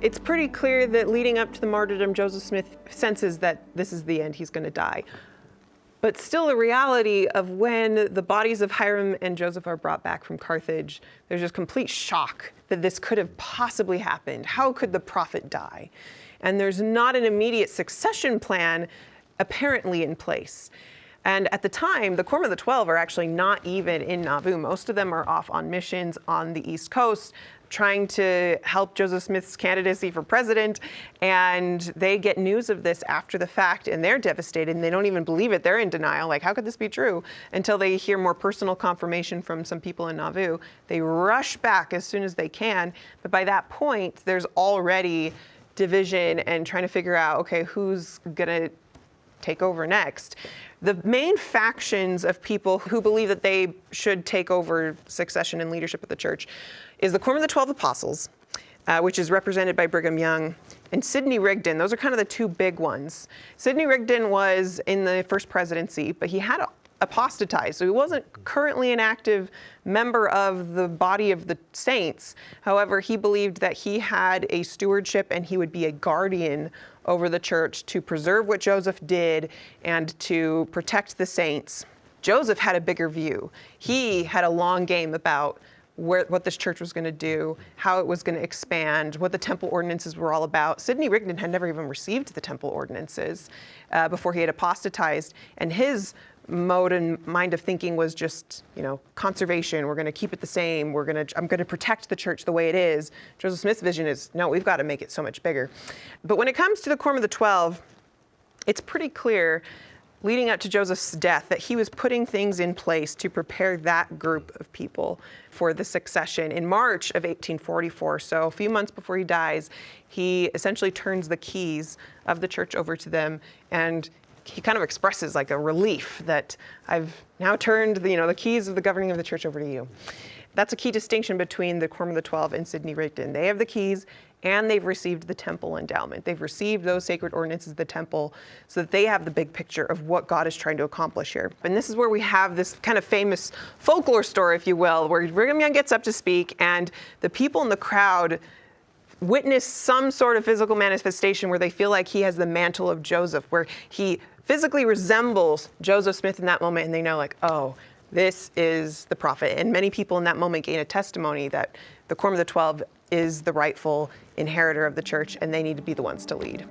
It's pretty clear that leading up to the martyrdom, Joseph Smith senses that this is the end, he's going to die. But still, the reality of when the bodies of Hiram and Joseph are brought back from Carthage, there's just complete shock that this could have possibly happened. How could the prophet die? And there's not an immediate succession plan apparently in place. And at the time, the Quorum of the 12 are actually not even in Nauvoo. Most of them are off on missions on the East Coast, trying to help Joseph Smith's candidacy for president. And they get news of this after the fact, and they're devastated, and they don't even believe it. They're in denial, like, how could this be true? Until they hear more personal confirmation from some people in Nauvoo. They rush back as soon as they can. But by that point, there's already division and trying to figure out, okay, who's gonna take over next. The main factions of people who believe that they should take over succession and leadership of the church is the Quorum of the 12 Apostles, which is represented by Brigham Young, and Sidney Rigdon. Those are kind of the two big ones. Sidney Rigdon was in the first presidency, but he had apostatized, so he wasn't currently an active member of the body of the saints. However, he believed that he had a stewardship and he would be a guardian over the church to preserve what Joseph did and to protect the saints. Joseph had a bigger view. He had a long game about what this church was going to do, how it was going to expand, what the temple ordinances were all about. Sidney Rigdon had never even received the temple ordinances before he had apostatized, and his mode and mind of thinking was just, conservation. We're going to keep it the same. I'm going to protect the church the way it is. Joseph Smith's vision is, no, we've got to make it so much bigger. But when it comes to the Quorum of the 12, it's pretty clear leading up to Joseph's death that he was putting things in place to prepare that group of people for the succession. In March of 1844, so a few months before he dies, he essentially turns the keys of the church over to them, and he kind of expresses like a relief that I've now turned the keys of the governing of the church over to you. That's a key distinction between the Quorum of the 12 and Sidney Rigdon. They have the keys and they've received the temple endowment. They've received those sacred ordinances of the temple so that they have the big picture of what God is trying to accomplish here. And this is where we have this kind of famous folklore story, if you will, where Brigham Young gets up to speak and the people in the crowd witness some sort of physical manifestation where they feel like he has the mantle of Joseph, where he physically resembles Joseph Smith in that moment, and they know, like, oh, this is the prophet. And many people in that moment gain a testimony that the Quorum of the 12 is the rightful inheritor of the church, and they need to be the ones to lead.